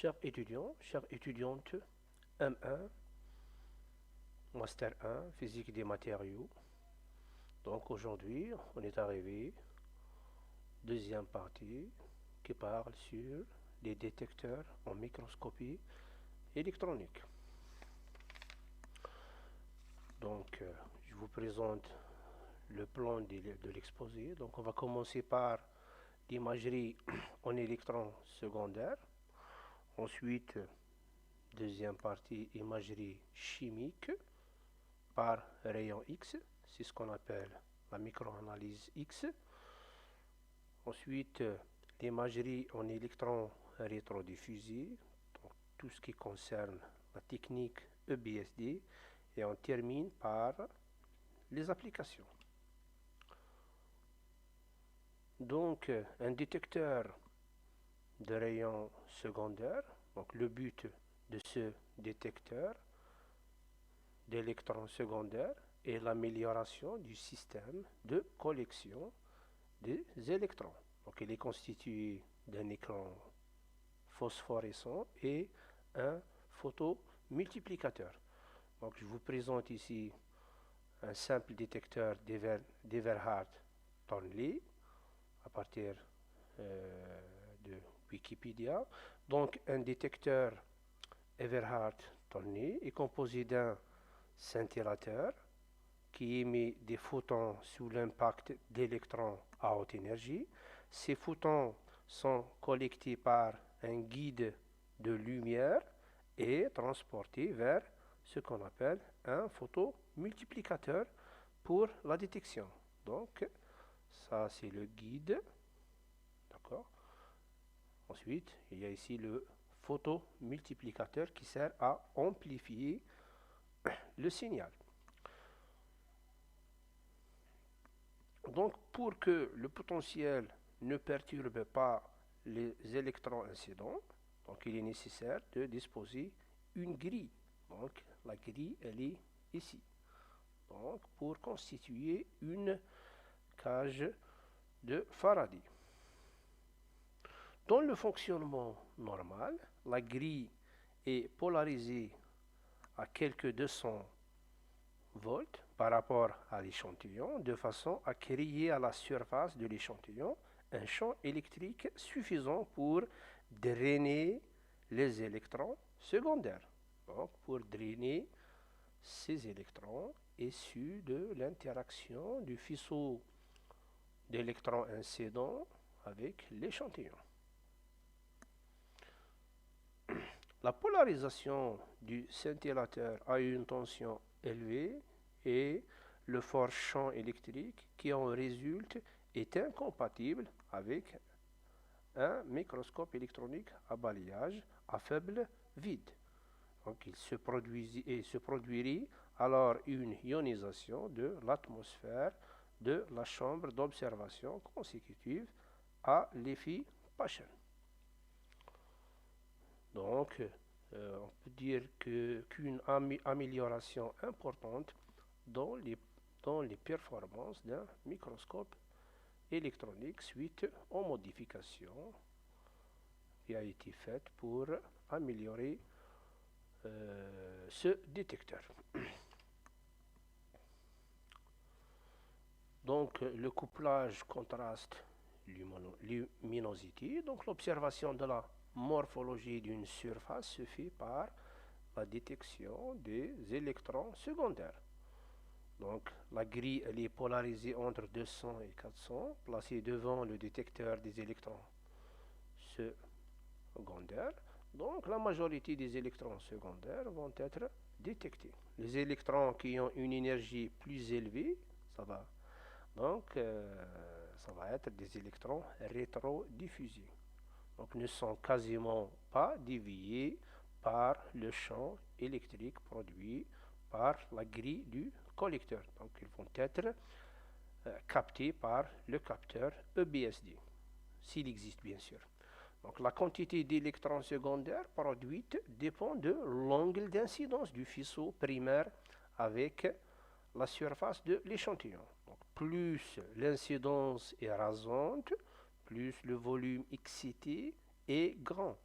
Chers étudiants, chères étudiantes, M1, Master 1, Physique des matériaux. Donc aujourd'hui, on est arrivé, deuxième partie, qui parle sur les détecteurs en microscopie électronique. Donc, je vous présente le plan de l'exposé. Donc, on va commencer par l'imagerie en électrons secondaires. Ensuite, deuxième partie, imagerie chimique par rayon X, c'est ce qu'on appelle la microanalyse X. Ensuite, l'imagerie en électrons rétrodiffusés, donc tout ce qui concerne la technique EBSD, et on termine par les applications. Donc, un détecteur de rayons secondaires, donc le but de ce détecteur d'électrons secondaires est l'amélioration du système de collection des électrons. Donc il est constitué d'un écran phosphorescent et un photomultiplicateur. Donc je vous présente ici un simple détecteur d'Everhard-Thornley à partir de Wikipédia. Donc un détecteur Everhard-Thornley est composé d'un scintillateur qui émet des photons sous l'impact d'électrons à haute énergie. Ces photons sont collectés par un guide de lumière et transportés vers ce qu'on appelle un photomultiplicateur pour la détection. Donc, ça c'est le guide. D'accord. Ensuite, il y a ici le photomultiplicateur qui sert à amplifier le signal. Donc, pour que le potentiel ne perturbe pas les électrons incidents, donc il est nécessaire de disposer une grille. Donc, la grille, elle est ici. Donc, pour constituer une cage de Faraday. Dans le fonctionnement normal, la grille est polarisée à quelques 200 volts par rapport à l'échantillon, de façon à créer à la surface de l'échantillon un champ électrique suffisant pour drainer les électrons secondaires. Donc, pour drainer ces électrons issus de l'interaction du faisceau d'électrons incidents avec l'échantillon. La polarisation du scintillateur a une tension élevée et le fort champ électrique qui en résulte est incompatible avec un microscope électronique à balayage à faible vide. Donc il se produirait alors une ionisation de l'atmosphère de la chambre d'observation consécutive à l'effet Paschen. Donc, on peut dire qu'une amélioration importante dans les performances d'un microscope électronique suite aux modifications qui a été faite pour améliorer ce détecteur. Donc, le couplage contraste luminosité, donc l'observation de la morphologie d'une surface se fait par la détection des électrons secondaires. Donc la grille elle est polarisée entre 200 et 400, placée devant le détecteur des électrons secondaires. Donc la majorité des électrons secondaires vont être détectés. Les électrons qui ont une énergie plus élevée, ça va être des électrons rétrodiffusés. Donc ne sont quasiment pas déviés par le champ électrique produit par la grille du collecteur. Donc ils vont être captés par le capteur EBSD, s'il existe bien sûr. Donc la quantité d'électrons secondaires produites dépend de l'angle d'incidence du faisceau primaire avec la surface de l'échantillon. Donc plus l'incidence est rasante, plus le volume excité est grand.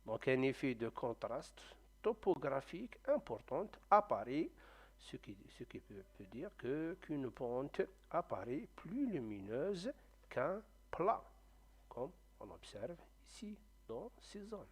Donc un effet de contraste topographique important apparaît, ce qui peut dire qu'une pente apparaît plus lumineuse qu'un plat, comme on observe ici dans ces zones.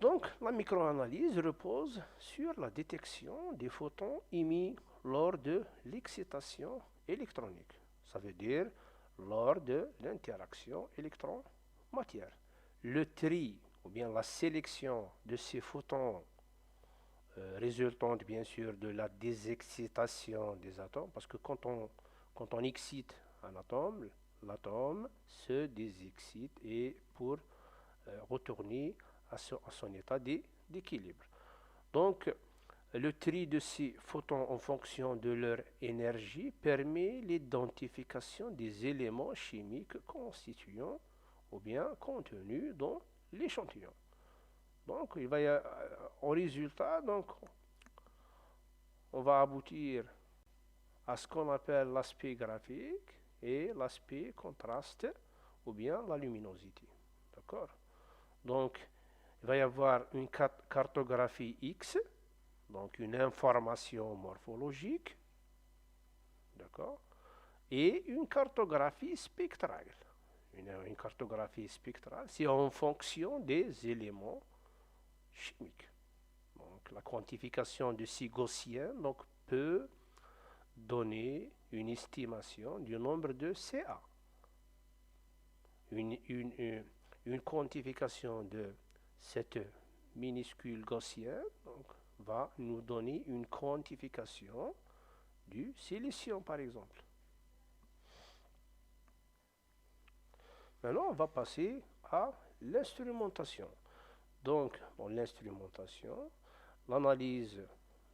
Donc, la microanalyse repose sur la détection des photons émis lors de l'excitation électronique. Ça veut dire lors de l'interaction électron-matière. Le tri ou bien la sélection de ces photons résultante bien sûr de la désexcitation des atomes, parce que quand on excite un atome, l'atome se désexcite et pour retourner à son état d'équilibre. Donc, le tri de ces photons en fonction de leur énergie permet l'identification des éléments chimiques constituant ou bien contenus dans l'échantillon. Donc, il va y avoir, en résultat, donc, on va aboutir à ce qu'on appelle l'aspect graphique et l'aspect contraste ou bien la luminosité. D'accord? Donc, il va y avoir une cartographie X, donc une information morphologique, d'accord, et une cartographie spectrale. Une cartographie spectrale, c'est en fonction des éléments chimiques. Donc, la quantification de ces gaussiens donc, peut donner une estimation du nombre de CA. Une quantification de cette minuscule gaussien donc, va nous donner une quantification du silicium par exemple. Maintenant, on va passer à l'instrumentation. Donc, dans l'instrumentation, l'analyse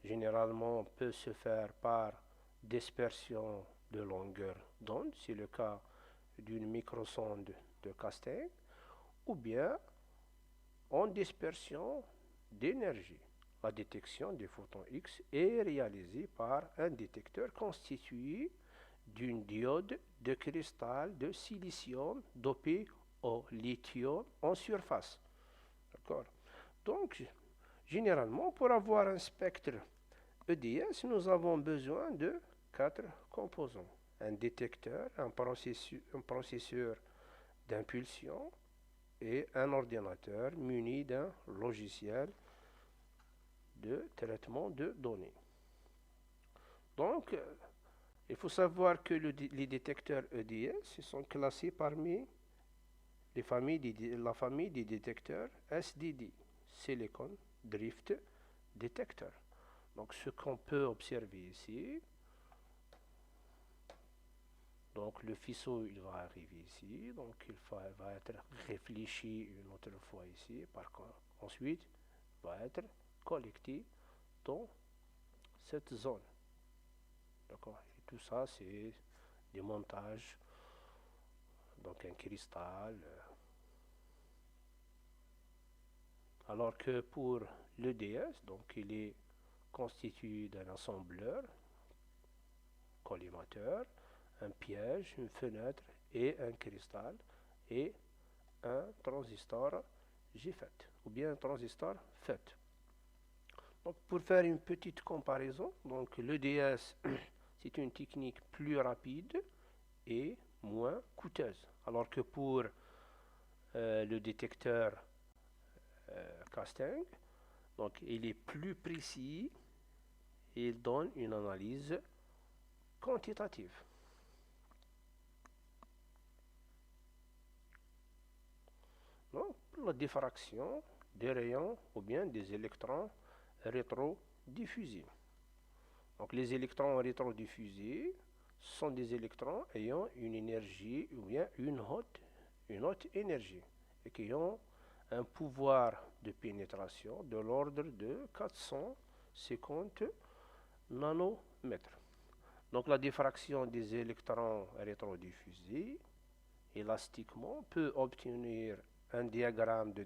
généralement peut se faire par dispersion de longueur d'onde, c'est le cas d'une microsonde de Casting, ou bien en dispersion d'énergie. La détection des photons X est réalisée par un détecteur constitué d'une diode de cristal de silicium dopé au lithium en surface. D'accord? Donc, généralement, pour avoir un spectre EDS, nous avons besoin de 4 composants. Un détecteur, un processeur d'impulsion et un ordinateur muni d'un logiciel de traitement de données. Donc, il faut savoir que les détecteurs EDS sont classés parmi la famille des détecteurs SDD, Silicon Drift Detector. Donc, ce qu'on peut observer ici, donc le faisceau il va arriver ici, donc va être réfléchi une autre fois ici, ensuite va être collecté dans cette zone. D'accord? Et tout ça c'est des montages, donc un cristal. Alors que pour l'EDS, donc il est constitué d'un assembleur, collimateur, un piège, une fenêtre et un cristal et un transistor JFET ou bien un transistor FET. Donc pour faire une petite comparaison, donc l'EDS c'est une technique plus rapide et moins coûteuse. Alors que pour le détecteur Casting, donc il est plus précis et il donne une analyse quantitative. Donc, pour la diffraction des rayons ou bien des électrons rétrodiffusés. Donc, les électrons rétrodiffusés sont des électrons ayant une énergie ou bien une haute énergie et qui ont un pouvoir de pénétration de l'ordre de 450 nanomètres. Donc la diffraction des électrons rétrodiffusés élastiquement peut obtenir un diagramme de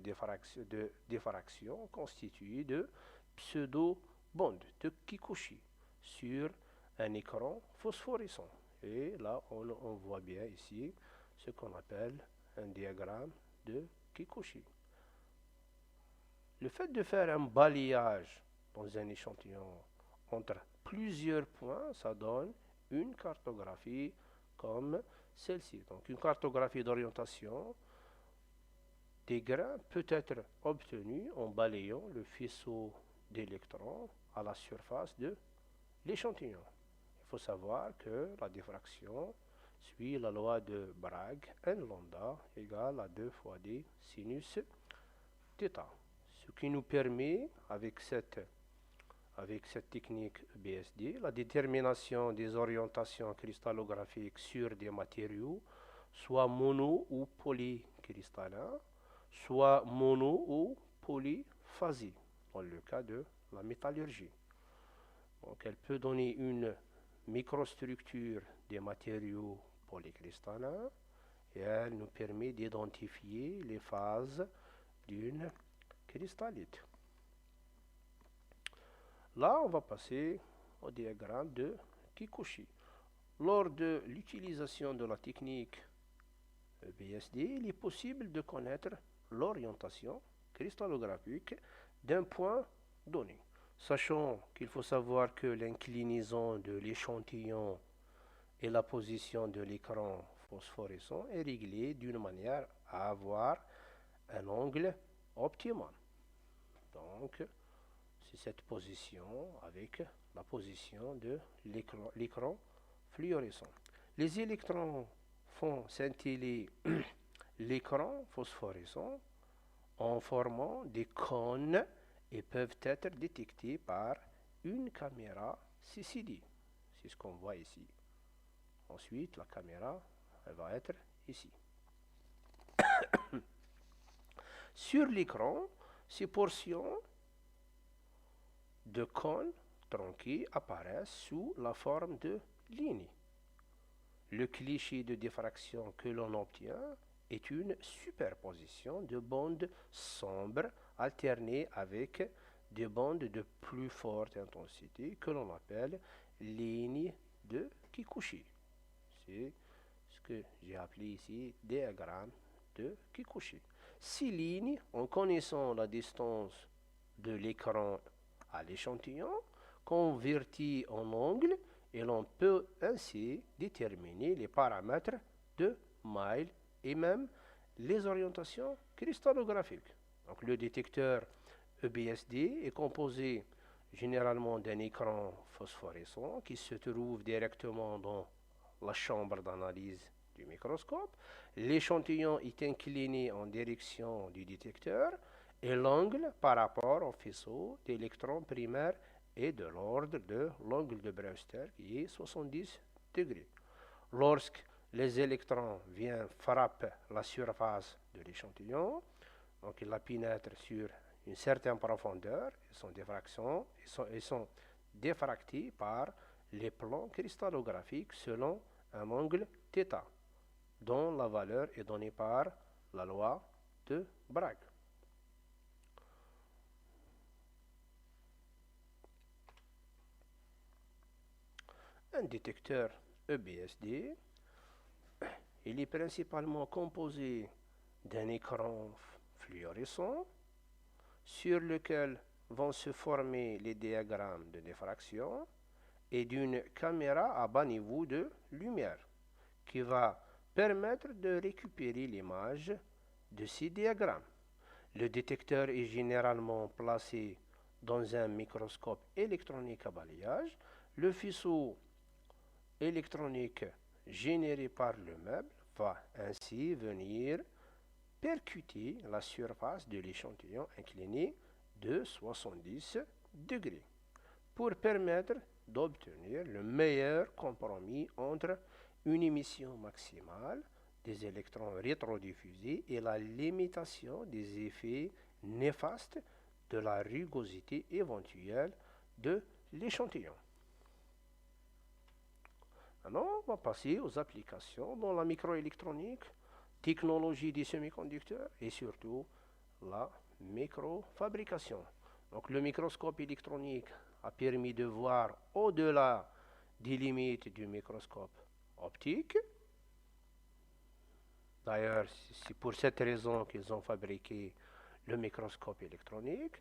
diffraction constitué de pseudo-bandes de Kikuchi sur un écran phosphorescent. Et là, on voit bien ici ce qu'on appelle un diagramme de Kikuchi. Le fait de faire un balayage dans un échantillon entre plusieurs points, ça donne une cartographie comme celle-ci. Donc une cartographie d'orientation des grains peut être obtenue en balayant le faisceau d'électrons à la surface de l'échantillon. Il faut savoir que la diffraction suit la loi de Bragg, n lambda égale à 2 fois d sinus θ. Ce qui nous permet, avec cette technique BSD, la détermination des orientations cristallographiques sur des matériaux, soit mono ou polycristallins, soit mono ou polyphasiques, dans le cas de la métallurgie. Donc, elle peut donner une microstructure des matériaux polycristallins et elle nous permet d'identifier les phases d'une cristallite. Là, on va passer au diagramme de Kikuchi. Lors de l'utilisation de la technique BSD, il est possible de connaître l'orientation cristallographique d'un point donné. Sachant qu'il faut savoir que l'inclinaison de l'échantillon et la position de l'écran phosphorescent est réglée d'une manière à avoir un angle optimal. Donc, c'est cette position avec la position de l'écran fluorescent. Les électrons font scintiller l'écran phosphorescent en formant des cônes et peuvent être détectés par une caméra CCD. C'est ce qu'on voit ici. Ensuite, la caméra elle va être ici. Sur l'écran, ces portions de cônes tronqués apparaissent sous la forme de lignes. Le cliché de diffraction que l'on obtient est une superposition de bandes sombres alternées avec des bandes de plus forte intensité que l'on appelle lignes de Kikuchi. C'est ce que j'ai appelé ici diagramme de Kikuchi. Ces lignes, en connaissant la distance de l'écran à l'échantillon, convertit en angle et l'on peut ainsi déterminer les paramètres de Myle et même les orientations cristallographiques. Donc le détecteur EBSD est composé généralement d'un écran phosphorescent qui se trouve directement dans la chambre d'analyse du microscope. L'échantillon est incliné en direction du détecteur et l'angle par rapport au faisceau d'électrons primaires est de l'ordre de l'angle de Brewster qui est 70 degrés. Lorsque les électrons viennent frapper la surface de l'échantillon, donc ils la pénètrent sur une certaine profondeur, ils sont diffractés par les plans cristallographiques selon un angle θ, dont la valeur est donnée par la loi de Bragg. Un détecteur EBSD, il est principalement composé d'un écran fluorescent sur lequel vont se former les diagrammes de diffraction et d'une caméra à bas niveau de lumière qui va permettre de récupérer l'image de ces diagrammes. Le détecteur est généralement placé dans un microscope électronique à balayage. Le faisceau électronique généré par le meuble va ainsi venir percuter la surface de l'échantillon incliné de 70 degrés pour permettre d'obtenir le meilleur compromis entre une émission maximale des électrons rétrodiffusés et la limitation des effets néfastes de la rugosité éventuelle de l'échantillon. Maintenant, on va passer aux applications dans la microélectronique, technologie des semi-conducteurs et surtout la microfabrication. Donc le microscope électronique a permis de voir au-delà des limites du microscope optique. D'ailleurs, c'est pour cette raison qu'ils ont fabriqué le microscope électronique.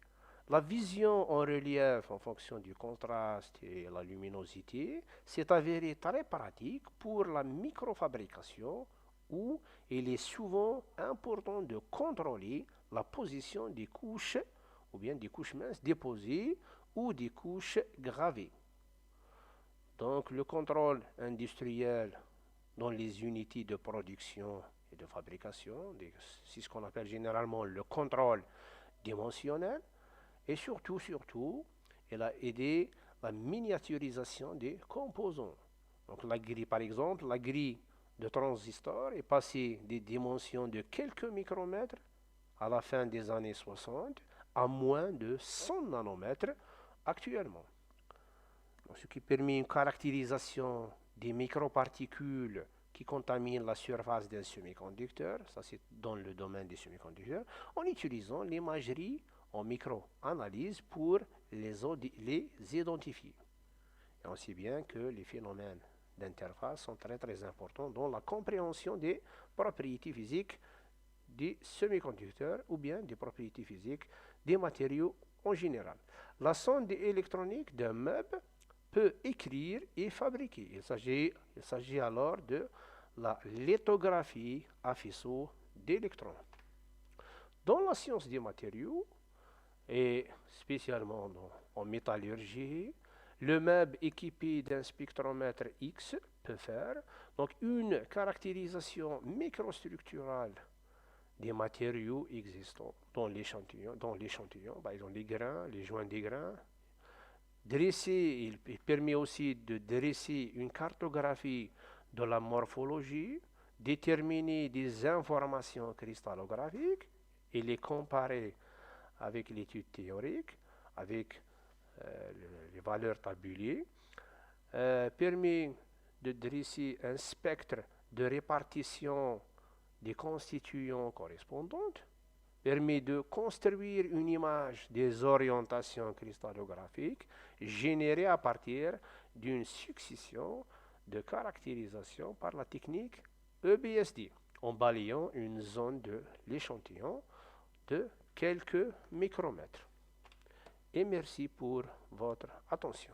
La vision en relief en fonction du contraste et la luminosité s'est avérée très pratique pour la microfabrication où il est souvent important de contrôler la position des couches ou bien des couches minces déposées ou des couches gravées. Donc le contrôle industriel dans les unités de production et de fabrication, c'est ce qu'on appelle généralement le contrôle dimensionnel, et surtout, elle a aidé la miniaturisation des composants. Donc la grille, par exemple, la grille de transistor est passée des dimensions de quelques micromètres à la fin des années 60 à moins de 100 nanomètres actuellement. Donc, ce qui permet une caractérisation des microparticules qui contaminent la surface d'un semi-conducteur, ça c'est dans le domaine des semi-conducteurs, en utilisant l'imagerie en micro-analyse pour les identifier. Et on sait bien que les phénomènes d'interface sont très importants dans la compréhension des propriétés physiques des semi-conducteurs ou bien des propriétés physiques des matériaux en général. La sonde électronique d'un meuble peut écrire et fabriquer. Il s'agit alors de la lithographie à faisceau d'électrons. Dans la science des matériaux, et spécialement en métallurgie, le meuble équipé d'un spectromètre X peut faire donc une caractérisation microstructurale des matériaux existants dans l'échantillon, par exemple les grains, les joints des grains. Il permet aussi de dresser une cartographie de la morphologie, déterminer des informations cristallographiques et les comparer avec l'étude théorique, avec les valeurs tabulées, permet de dresser un spectre de répartition des constituants correspondantes, permet de construire une image des orientations cristallographiques générées à partir d'une succession de caractérisation par la technique EBSD, en balayant une zone de l'échantillon de quelques micromètres. Et merci pour votre attention.